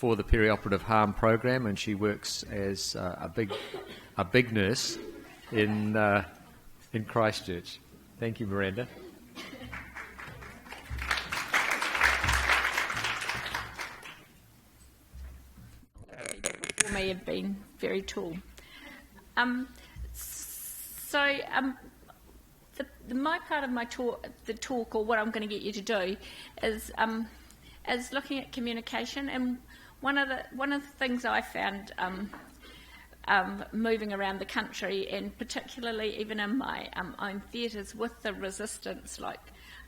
for the perioperative harm program, and she works as a big nurse in Christchurch. Thank you, Miranda. May have been very tall. My part of my talk, or what I'm going to get you to do, is looking at communication. And one of the things I found moving around the country, and particularly even in my own theatres with the resistance, like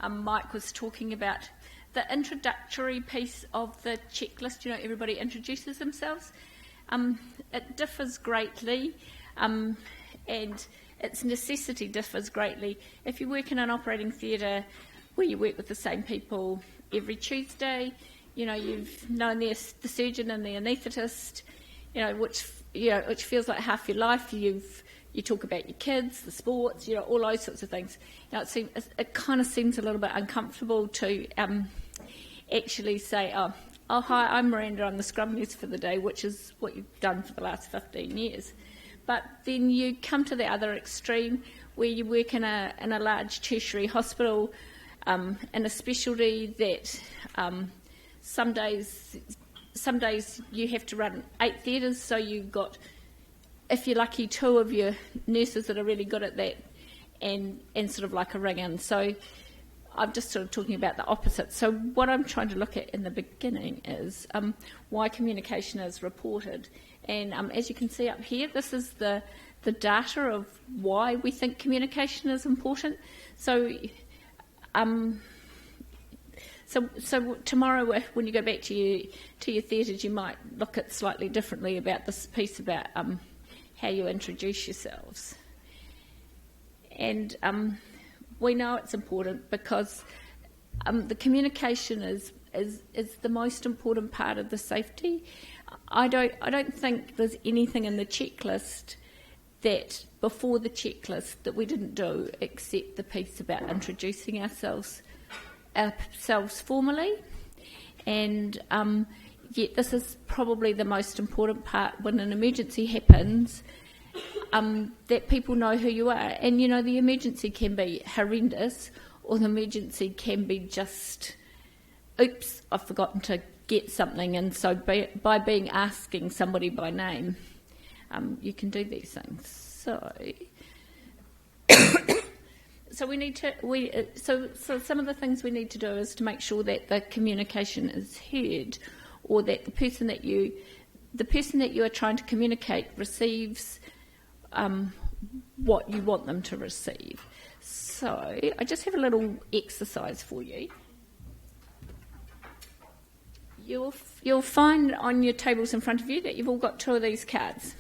Mike was talking about, the introductory piece of the checklist. Everybody introduces themselves. It differs greatly, and its necessity differs greatly. If you work in an operating theatre where you work with the same people every Tuesday, you've known the surgeon and the anaesthetist, which feels like half your life. You talk about your kids, the sports, all those sorts of things. It kind of seems a little bit uncomfortable to actually say, oh, hi, I'm Miranda, I'm the scrum nurse for the day, which is what you've done for the last 15 years. But then you come to the other extreme where you work in a large tertiary hospital in a specialty that some days you have to run 8 theatres, so you've got, if you're lucky, 2 of your nurses that are really good at that and sort of like a ring-in. So I'm just sort of talking about the opposite. So what I'm trying to look at in the beginning is why communication is reported. And as you can see up here, this is the data of why we think communication is important. So tomorrow, when you go back to your theatres, you might look at slightly differently about this piece about how you introduce yourselves. And we know it's important because the communication is the most important part of the safety. I don't think there's anything in the checklist that before the checklist that we didn't do except the piece about introducing ourselves formally. And yet this is probably the most important part when an emergency happens, that people know who you are. And the emergency can be horrendous, or the emergency can be just, oops, I've forgotten to get something. And so by asking somebody by name, you can do these things. So we need to. So some of the things we need to do is to make sure that the communication is heard, or that the person that you are trying to communicate receives what you want them to receive. So I just have a little exercise for you. You'll find on your tables in front of you that you've all got 2 of these cards.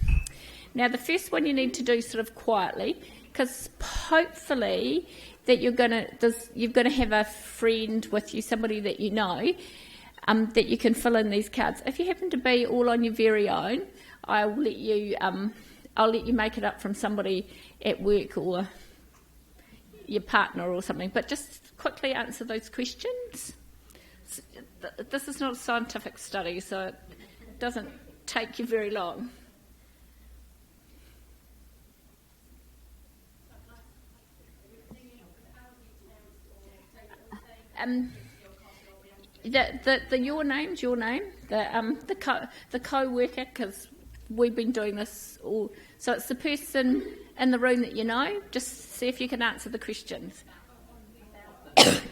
Now the first one you need to do sort of quietly, because hopefully that you're going to have a friend with you, somebody that you know, that you can fill in these cards. If you happen to be all on your very own, I'll let you make it up from somebody at work or your partner or something. But just quickly answer those questions. This is not a scientific study, so it doesn't take you very long. Your name, the co-worker, because we've been doing this all. So it's the person in the room that you know. Just see if you can answer the questions.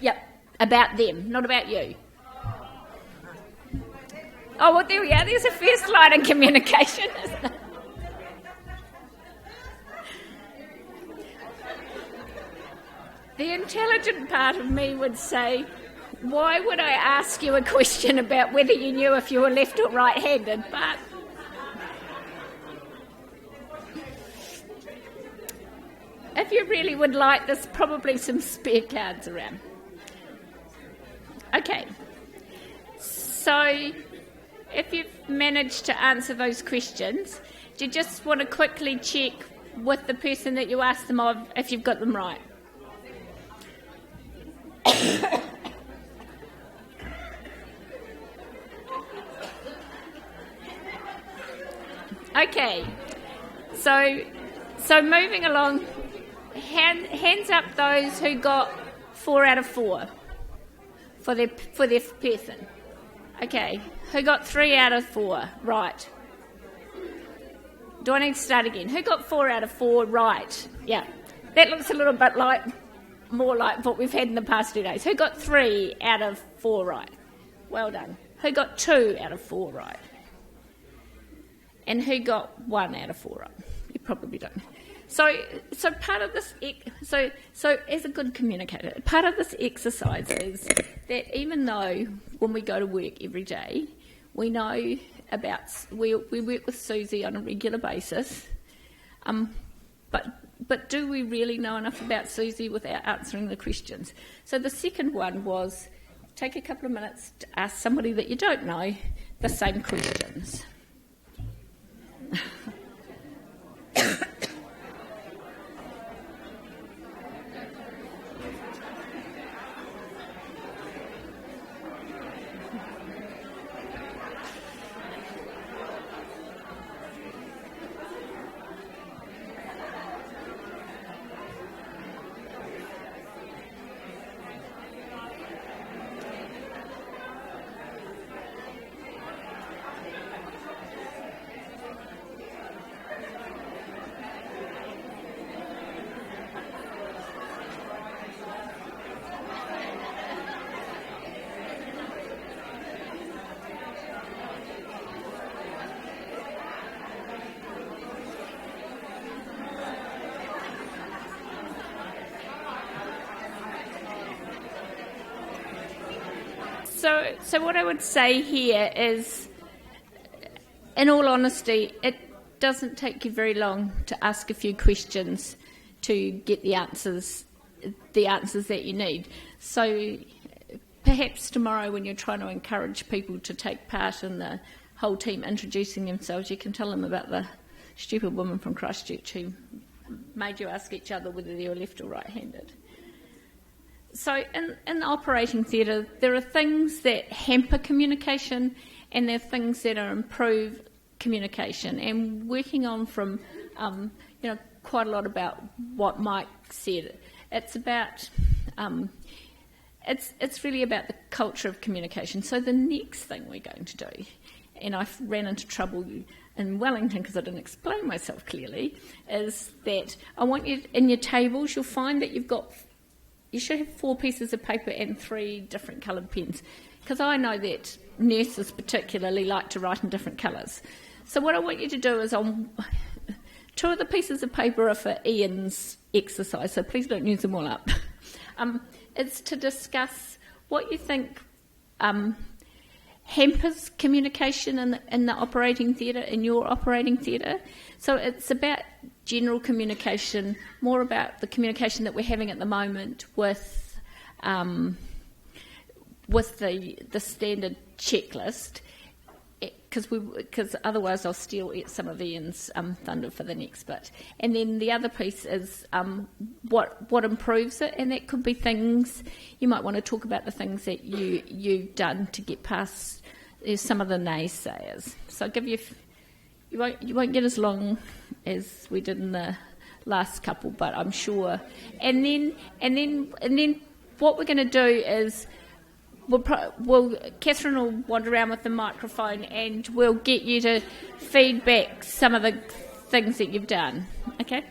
Yep, about them, not about you. Oh, well, there we are. There's a first line in communication, isn't it? The intelligent part of me would say, why would I ask you a question about whether you knew if you were left or right-handed? But if you really would like, there's probably some spare cards around. Okay. So if you've managed to answer those questions, do you just want to quickly check with the person that you asked them of if you've got them right? Okay. So moving along, hands up those who got 4 out of 4 for their person. Okay. Who got 3 out of 4? Right. Do I need to start again? Who got 4 out of 4? Right. Yeah. That looks a little bit more like what we've had in the past 2 days. Who got 3 out of 4 right? Well done. Who got 2 out of 4 right? And who got 1 out of 4 right? You probably don't. So part of this, so as a good communicator, part of this exercise is that even though when we go to work every day, we know about, we work with Susie on a regular basis, but do we really know enough about Susie without answering the questions? So the second one was take a couple of minutes to ask somebody that you don't know the same questions. So what I would say here is, in all honesty, it doesn't take you very long to ask a few questions to get the answers that you need. So perhaps tomorrow when you're trying to encourage people to take part in the whole team introducing themselves, you can tell them about the stupid woman from Christchurch who made you ask each other whether they were left or right-handed. So in the operating theatre, there are things that hamper communication and there are things that improve communication. And working on from, quite a lot about what Mike said, it's about, it's really about the culture of communication. So the next thing we're going to do, and I ran into trouble in Wellington because I didn't explain myself clearly, is that I want you, in your tables, you'll find that you should have 4 pieces of paper and 3 different coloured pens, because I know that nurses particularly like to write in different colours. So what I want you to do is, on 2 of the pieces of paper are for Ian's exercise, so please don't use them all up. It's to discuss what you think hampers communication in the operating theatre, in your operating theatre. So it's about general communication, more about the communication that we're having at the moment with the standard checklist, because otherwise I'll steal some of Ian's thunder for the next bit. And then the other piece is what improves it, and that could be things you might want to talk about, the things that you've done to get past some of the naysayers. So I'll give you. You won't get as long as we did in the last couple, but I'm sure. And then what we're going to do is Catherine will wander around with the microphone and we'll get you to feedback some of the things that you've done. Okay?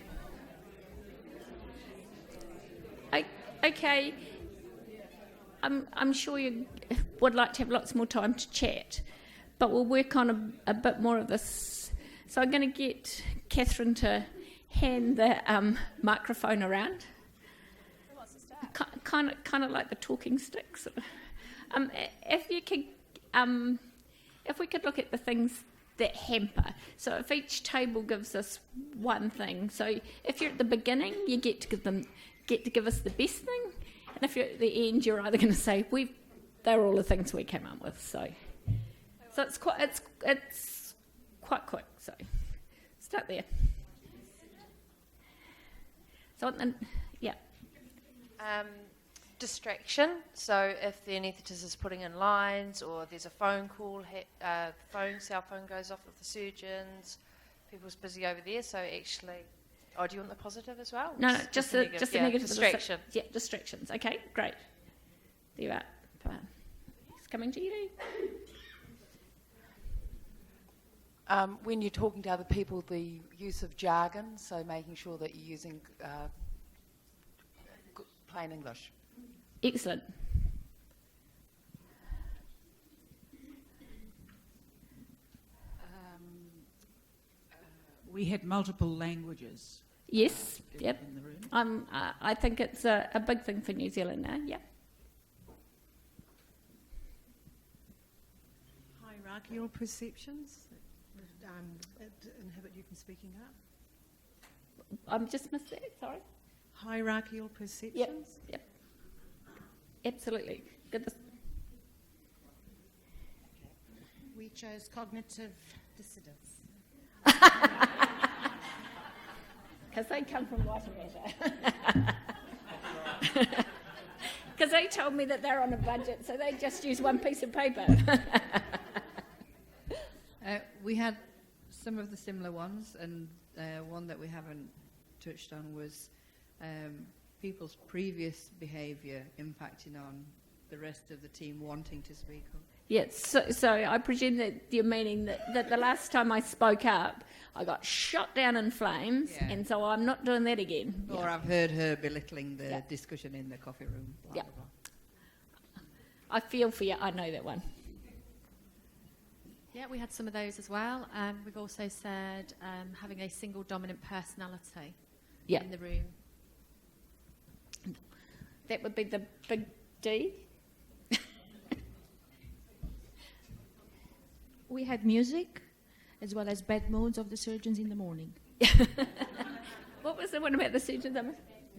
Okay. I'm sure you would like to have lots more time to chat, but we'll work on a bit more of this. So I'm going to get Catherine to hand the microphone around. Who wants to start? Kind of like the talking sticks. If we could look at the things that hamper. So if each table gives us one thing. So if you're at the beginning, you get to give us the best thing, and if you're at the end, you're either going to say they're all the things we came up with. So it's quite quick. So start there. So yeah. Distraction. So if the anaesthetist is putting in lines, or there's a phone call, cell phone goes off with the surgeons, people's busy over there, so actually... Oh, do you want the positive as well? No, just the negative. Distraction. Yeah, distractions. Okay, great. There you are. It's coming to you. When you're talking to other people, the use of jargon, so making sure that you're using plain English. Excellent. We had multiple languages. Yes, yep. In the room. I think it's a big thing for New Zealand now, yeah. Hierarchical perceptions that inhibit you from speaking up. I'm just missed that, sorry. Hierarchical perceptions? Yep. Absolutely. Good. We chose cognitive dissidence. Because they come from Waitemata. Because they told me that they're on a budget, so they just use one piece of paper. We had some of the similar ones, and one that we haven't touched on was people's previous behaviour impacting on the rest of the team wanting to speak up. Yes, so I presume that you're meaning that the last time I spoke up, I got shot down in flames, and so I'm not doing that again. Or I've heard her belittling the discussion in the coffee room. Yeah. I feel for you, I know that one. Yeah, we had some of those as well. We've also said having a single dominant personality in the room. That would be the big D. We had music, as well as bad moods of the surgeons in the morning. What was the one about the surgeons?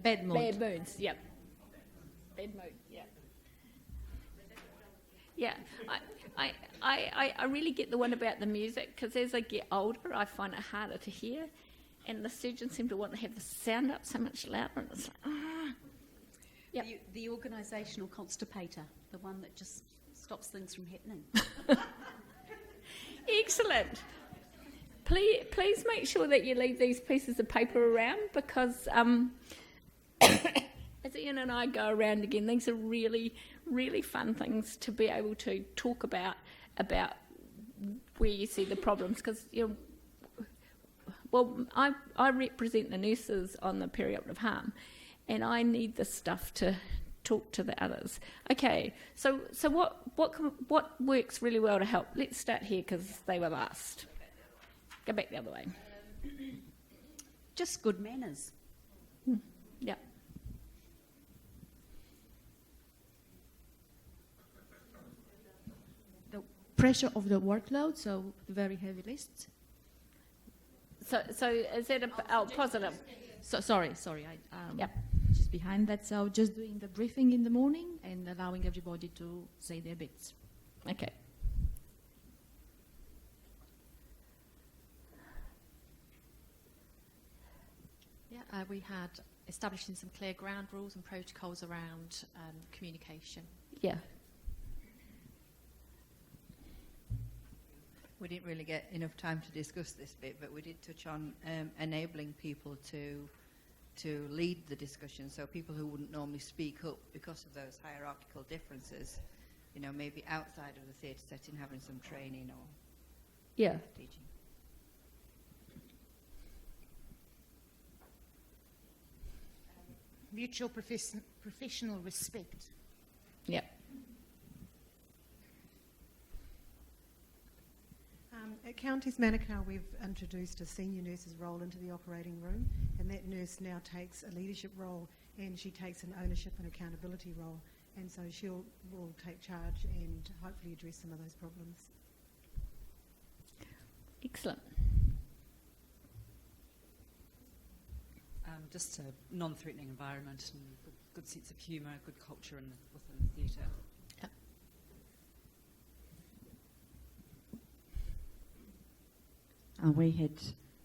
Bad mood. Bad moods, yep. Bad mood, yeah. Yeah, I really get the one about the music, because as I get older, I find it harder to hear, and the surgeons seem to want to have the sound up so much louder, and it's like, ah. Yep. The organisational constipator, the one that just stops things from happening. Excellent. Please make sure that you leave these pieces of paper around, because as Ian and I go around again, these are really, really fun things to be able to talk about where you see the problems. Because I represent the nurses on the perioperative harm, and I need this stuff to talk to the others. Okay, so what works really well to help? Let's start here because they were last. Go back the other way. Just good manners. Yeah. The pressure of the workload, so very heavy lists. So is that a positive? Sorry. Just behind that, so just doing the briefing in the morning and allowing everybody to say their bits. Okay. Yeah, we had establishing some clear ground rules and protocols around communication. Yeah. We didn't really get enough time to discuss this bit, but we did touch on enabling people to lead the discussion, so people who wouldn't normally speak up because of those hierarchical differences, maybe outside of the theatre setting, having some training or teaching. Mutual professional respect. Yeah. At Counties Manukau, we've introduced a senior nurse's role into the operating room, and that nurse now takes a leadership role, and she takes an ownership and accountability role, and so will take charge and hopefully address some of those problems. Excellent. Just a non-threatening environment and good sense of humour, good culture within the theatre. We had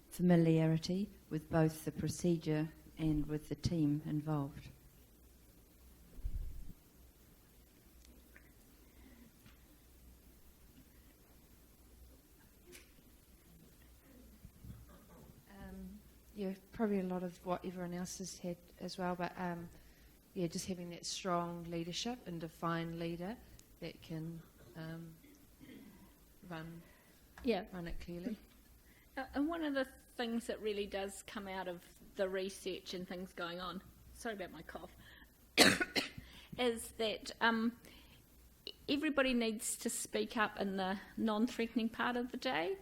familiarity with both the procedure and with the team involved. yeah, probably a lot of what everyone else has had as well, but yeah, just having that strong leadership and defined leader that can run it clearly. And one of the things that really does come out of the research and things going on, sorry about my cough, is that everybody needs to speak up in the non-threatening part of the day,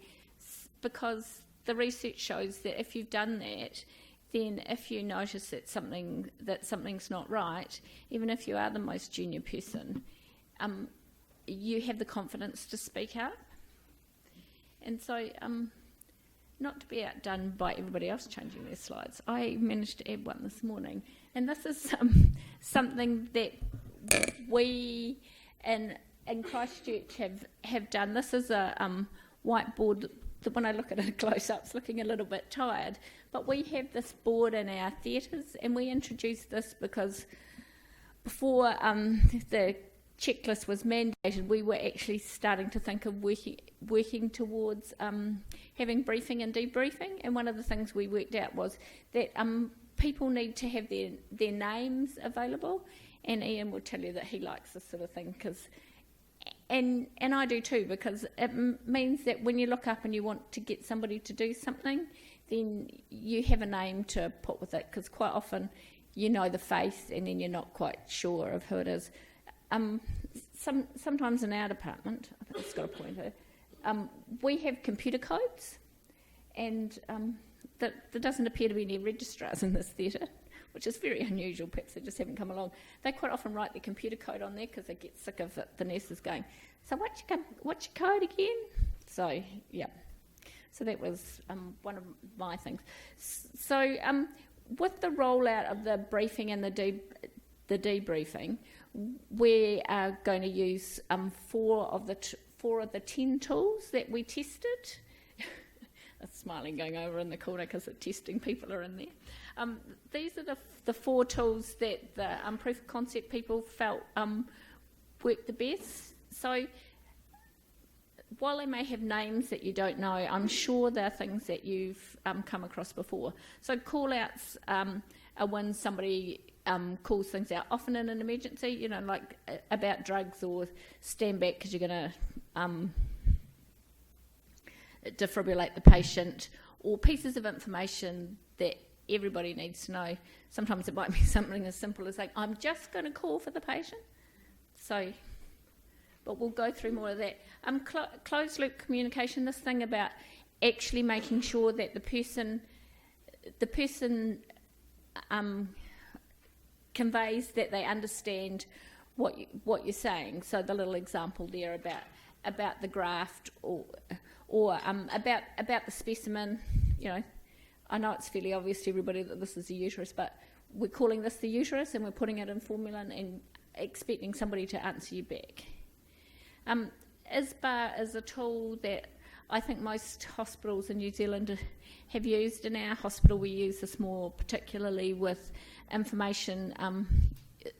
because the research shows that if you've done that, then if you notice that something's not right, even if you are the most junior person, you have the confidence to speak up. And so, not to be outdone by everybody else changing their slides, I managed to add one this morning, and this is something that we in Christchurch have done. This is a whiteboard. When I look at it close up, it's looking a little bit tired, but we have this board in our theatres, and we introduced this because before the checklist was mandated, we were actually starting to think of working towards having briefing and debriefing, and one of the things we worked out was that people need to have their names available, and Ian will tell you that he likes this sort of thing, and I do too, because it means that when you look up and you want to get somebody to do something, then you have a name to put with it, because quite often you know the face and then you're not quite sure of who it is. Sometimes in our department, I think it's got a point here, we have computer codes, and there doesn't appear to be any registrars in this theatre, which is very unusual. Perhaps they just haven't come along. They quite often write their computer code on there because they get sick of it, the nurses going, so what's your code again? So, yeah. So that was one of my things. So with the rollout of the briefing and the debriefing, we are going to use 4 of the 10 tools that we tested. That's smiling going over in the corner because the testing people are in there. These are the 4 tools that the proof of concept people felt worked the best. So while they may have names that you don't know, I'm sure they're things that you've come across before. So call-outs are when somebody calls things out, often in an emergency, like about drugs, or stand back because you're going to defibrillate the patient, or pieces of information that everybody needs to know. Sometimes it might be something as simple as like, I'm just going to call for the patient. So, but we'll go through more of that. Closed loop communication, this thing about actually making sure that the person conveys that they understand what you're saying. So the little example there about the graft, or about the specimen. I know it's fairly obvious to everybody that this is the uterus, but we're calling this the uterus, and we're putting it in formalin and expecting somebody to answer you back. ISBAR is a tool that I think most hospitals in New Zealand have used. In our hospital, we use this more particularly with information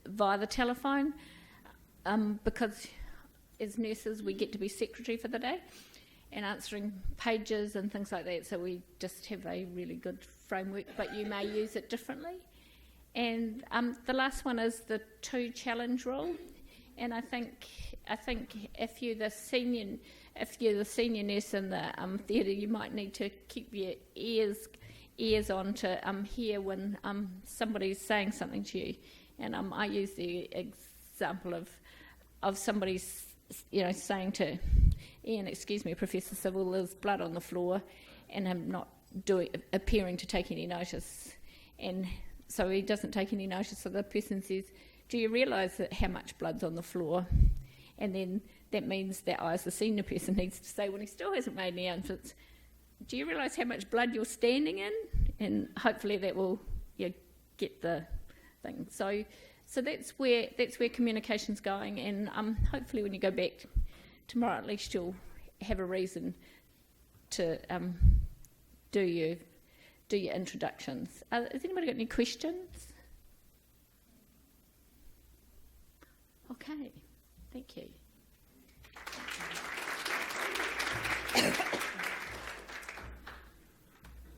via the telephone, because as nurses we get to be secretary for the day and answering pages and things like that, so we just have a really good framework, but you may use it differently. And the last one is the 2 challenge rule, and I think if you're the senior nurse in the theatre, you might need to keep your ears on to hear when somebody's saying something to you. And I use the example of somebody saying to Ian, excuse me, Professor Civil, there's blood on the floor, and him not appearing to take any notice. And so he doesn't take any notice, so the person says, do you realise how much blood's on the floor? And then that means that I, as the senior person, needs to say, when he still hasn't made any answers, do you realise how much blood you're standing in? And hopefully that will get the thing. So that's where communication's going, and hopefully when you go back tomorrow, at least you'll have a reason to do your introductions. Has anybody got any questions? Okay, thank you.